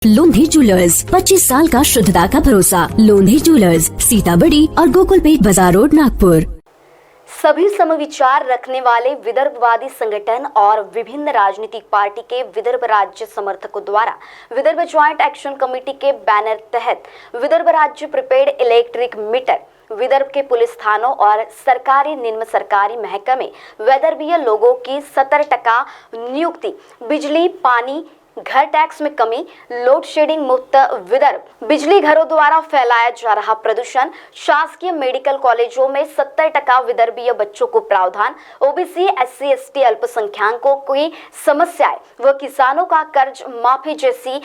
लोंधी jewellers 25 साल का शुद्धता का भरोसा। लोंधी ज्वेलर्स, सीताबड़ी और गोकुलपेट बाजार रोड, नागपुर। सभी समविचार रखने वाले विदर्भवादी संगठन और विभिन्न राजनीतिक पार्टी के विदर्भ राज्य समर्थकों द्वारा विदर्भ ज्वाइंट एक्शन कमेटी के बैनर तहत विदर्भ राज्य प्रीपेड इलेक्ट्रिक मीटर, विदर्भ के पुलिस थानों और सरकारी निम्न सरकारी महकमे वैदर्भीय लोगों की 70% नियुक्ति, बिजली पानी घर टैक्स में कमी, लोड शेडिंग मुक्त विदर्भ, बिजली घरों द्वारा फैलाया जा रहा प्रदूषण, शासकीय मेडिकल कॉलेजों में 70% विदर्भीय बच्चों को प्रावधान, ओबीसी एससी एसटी अल्पसंख्यकों की समस्याएं व किसानों का कर्ज माफी जैसी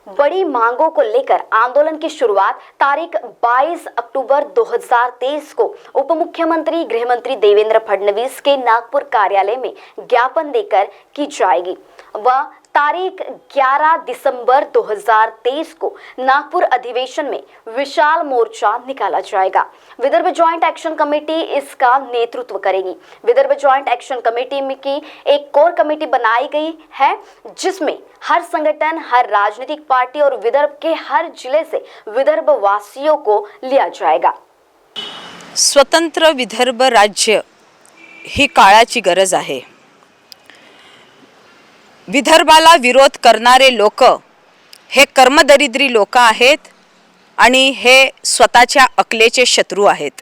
बड़ी मांगों को लेकर आंदोलन की शुरुआत तारीख 22 अक्टूबर 2023 को उप मुख्यमंत्री गृह मंत्री देवेंद्र फडणवीस के नागपुर कार्यालय में ज्ञापन देकर की जाएगी व तारीख 11 दिसंबर 2023 को नागपुर अधिवेशन में विशाल मोर्चा निकाला जाएगा। विदर्भ ज्वाइंट एक्शन कमेटी इसका नेतृत्व करेगी। विदर्भ ज्वाइंट एक्शन कमेटी में की एक कोर कमेटी बनाई गई है, जिसमें हर संगठन, हर राजनीतिक पार्टी और विदर्भ के हर जिले से विदर्भ वासियों को लिया जाएगा। स्वतंत्र विदर्भ राज्य ही काळाची गरज आहे। विदर्भाला विरोध करणारे लोक हे कर्मदरिद्री लोक आहेत आणि हे स्वतःच्या अकलेचे शत्रू आहेत।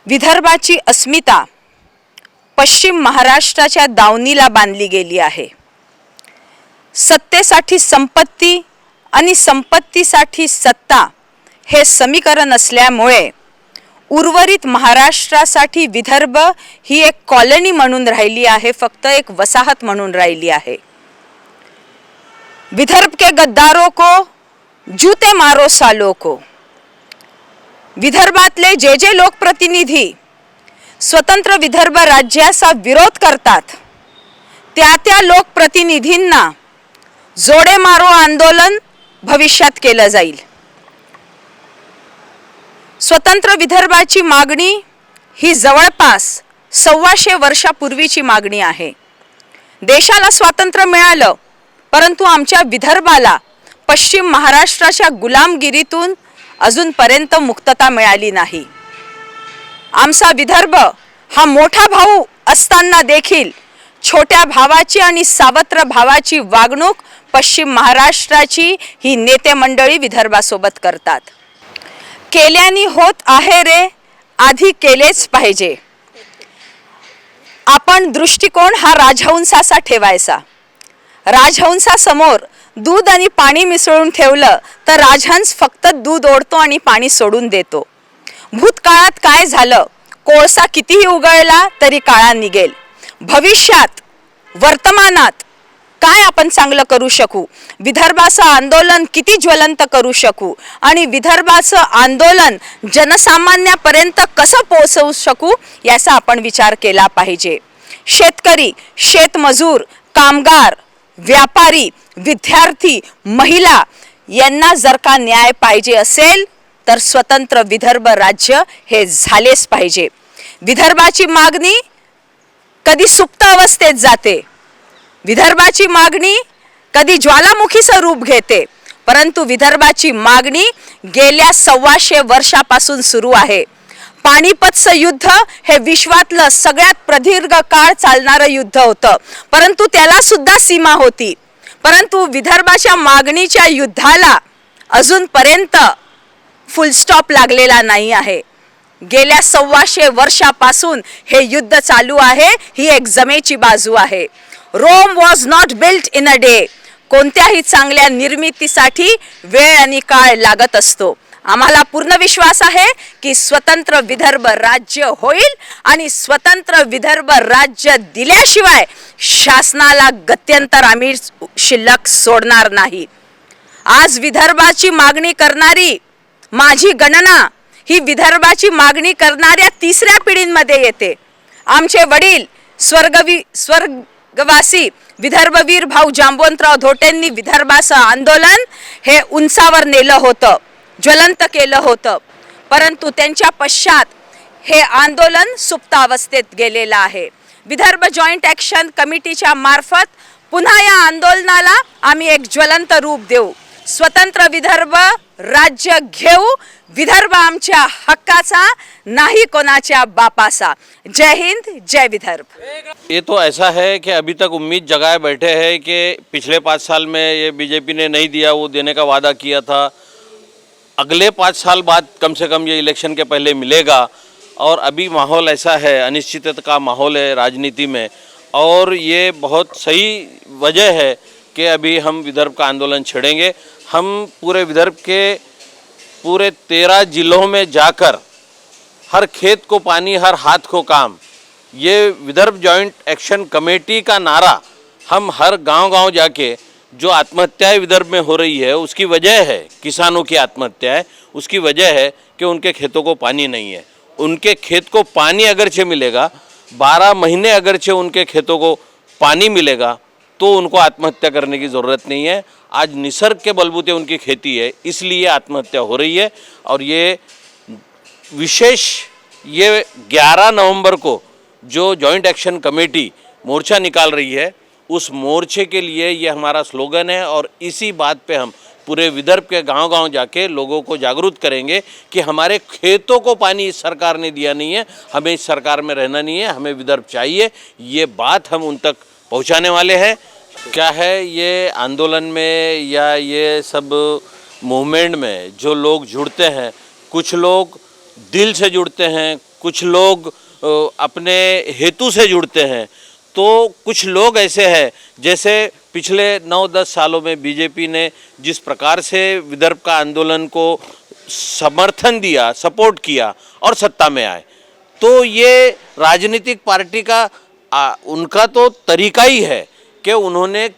विदर्भाची अस्मिता पश्चिम महाराष्ट्राच्या दावणीला बांधली गेली आहे। सत्तेसाठी संपत्ती आणि संपत्तीसाठी सत्ता हे समीकरण असल्यामुळे उर्वरित महाराष्ट्रासाठी विदर्भ ही एक कॉलनी म्हणून राहिली आहे, फक्त एक वसाहत म्हणून राहिली आहे। विदर्भ के गद्दारों को जूते मारो सालों को। विदर्भातले जे लोकप्रतिनिधी स्वतंत्र विदर्भ राज्याचा विरोध करतात त्या लोकप्रतिनिधींना जोडे मारो आंदोलन भविष्यात केलं जाईल। स्वतंत्र विदर्भाची मागणी ही जवळपास 125 वर्षापूर्वीची मागणी आहे। देशाला स्वातंत्र्य मिळालं, परंतु आमच्या विदर्भाला पश्चिम महाराष्ट्राच्या गुलामगिरीतून अजूनपर्यंत मुक्तता मिळाली नाही। आमचा विदर्भ हा मोठा भाऊ असताना देखील छोट्या भावाची आणि सावत्र भावाची वागणूक पश्चिम महाराष्ट्राची ही नेते मंडळी विदर्भासोबत करतात। केल्यानी होत आहे रे, आधी केलेच पाहिजे। आपण दृष्टिकोन हा राजहंसाचा ठेवायचा। राजहंसासमोर दूध आणि पाणी मिसळून ठेवलं तर राजहंस फक्त दूध ओढतो आणि पाणी सोडून देतो। भूतकाळात काय झालं, कोळसा कितीही उगळला तरी काळा निघेल। भविष्यात वर्तमानात काय आपण चांगलं करू शकू, विदर्भाचं आंदोलन किती ज्वलंत करू शकू आणि विदर्भाचं आंदोलन जनसामान्यापर्यंत कसं पोहोचवू शकू याचा आपण विचार केला पाहिजे। शेतकरी, शेतमजूर, कामगार, व्यापारी, विद्यार्थी, महिला यांना जर का न्याय पाहिजे असेल तर स्वतंत्र विदर्भ राज्य हे झालेच पाहिजे। विदर्भाची मागणी कधी सुप्त अवस्थेत जाते, विदर्भाची मागणी कधी ज्वालामुखीचं रूप घेते, परंतु विदर्भाची मागणी गेल्या 125 वर्षापासून सुरू आहे। पानिपतचं युद्ध हे विश्वातलं सगळ्यात प्रदीर्घ काळ चालणारं युद्ध होतं, परंतु त्याला सुद्धा सीमा होती। परंतु विदर्भाच्या मागणीच्या युद्धाला अजूनपर्यंत फुल स्टॉप लागलेला नाही आहे। गेल्या 125 वर्षापासून हे युद्ध चालू आहे, ही एक जमेची बाजू आहे। Rome was not built in a day. कोणत्याही चांगल्या निर्मितीसाठी वेळ आणि काळ लागत असतो। आम्हाला पूर्ण विश्वास आहे की स्वतंत्र विदर्भ राज्य होईल आणि स्वतंत्र विदर्भ राज्य दिल्याशिवाय शासनाला गत्यंतर आम्ही शिल्लक सोडणार नाही। आज विदर्भाची मागणी करणारी माझी गणना ही विदर्भाची मागणी करणाऱ्या तिसऱ्या पिढीमध्ये येते। आमचे वडील स्वर्गवासी विदर्भवीर भाऊ जांबवंतराव धोटेंनी विदर्भाचं आंदोलन हे उंचावर नेलं होतं, ज्वलंत केलं होतं, परंतु त्यांच्या पश्चात हे आंदोलन सुप्त अवस्थेत गेलेलं आहे। विदर्भ जॉइंट ॲक्शन कमिटीच्या मार्फत पुन्हा या आंदोलनाला आम्ही एक ज्वलंत रूप देऊ. स्वतंत्र विदर्भ राज्य घेऊ. विदर्भ आमच्या हक्काचा, नाही कोणाच्या बापाचा. जय हिंद, जय विदर्भ. ये तो ऐसा है कि अभी तक उम्मीद जगाए बैठे हैं कि पिछले 5 साल में ये बीजेपी ने नहीं दिया, वो देने का वादा किया था, अगले 5 साल बाद कम से कम ये इलेक्शन के पहले मिलेगा. और अभी माहौल ऐसा है, अनिश्चितता का माहौल है राजनीति में, और ये बहुत सही वजह है कि अभी हम विदर्भ का आंदोलन छेड़ेंगे. हम पूरे विदर्भ के पूरे 13 जिलों में जाकर हर खेत को पानी, हर हाथ को काम, ये विदर्भ जॉइंट एक्शन कमेटी का नारा हम हर गांव-गांव जाके, जो आत्महत्याएं विदर्भ में हो रही है उसकी वजह है किसानों की आत्महत्याएं, उसकी वजह है कि उनके खेतों को पानी नहीं है. उनके खेत को पानी अगरचे मिलेगा, 12 महीने अगरचे उनके खेतों को पानी मिलेगा, तो उनको आत्महत्या करने की ज़रूरत नहीं है. आज निसर्ग के बलबूते उनकी खेती है, इसलिए आत्महत्या हो रही है. और ये विशेष, ये 11 नवंबर को जो जॉइंट एक्शन कमेटी मोर्चा निकाल रही है, उस मोर्चे के लिए ये हमारा स्लोगन है. और इसी बात पे हम पूरे विदर्भ के गांव-गांव जाके लोगों को जागरूक करेंगे कि हमारे खेतों को पानी इस सरकार ने दिया नहीं है, हमें इस सरकार में रहना नहीं है, हमें विदर्भ चाहिए. ये बात हम उन तक पहुंचाने वाले हैं. क्या है, ये आंदोलन में या ये सब मूवमेंट में जो लोग जुड़ते हैं, कुछ लोग दिल से जुड़ते हैं, कुछ लोग अपने हेतु से जुड़ते हैं, तो कुछ लोग ऐसे हैं जैसे पिछले 9-10 सालों में बीजेपी ने जिस प्रकार से विदर्भ का आंदोलन को समर्थन दिया, सपोर्ट किया और सत्ता में आए, तो ये राजनीतिक पार्टी का उनका तो तरीका ही है कि उन्होंने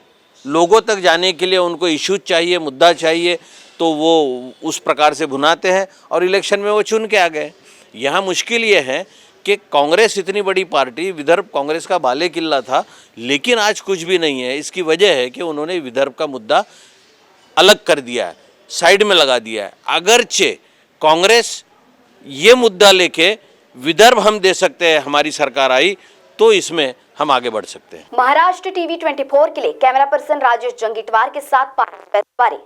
लोगों तक जाने के लिए उनको इश्यूज चाहिए, मुद्दा चाहिए, तो वो उस प्रकार से भुनाते हैं और इलेक्शन में वो चुन के आ गए. यहाँ मुश्किल ये है कि कांग्रेस इतनी बड़ी पार्टी, विदर्भ कांग्रेस का बाले किल्ला था, लेकिन आज कुछ भी नहीं है. इसकी वजह है कि उन्होंने विदर्भ का मुद्दा अलग कर दिया है, साइड में लगा दिया है. अगरचे कांग्रेस ये मुद्दा लेके विदर्भ हम दे सकते हैं, हमारी सरकार आई तो इसमें हम आगे बढ़ सकते हैं. महाराष्ट्र टीवी 24 के लिए कैमरा पर्सन राजेश जंगीटवार के साथ पारी.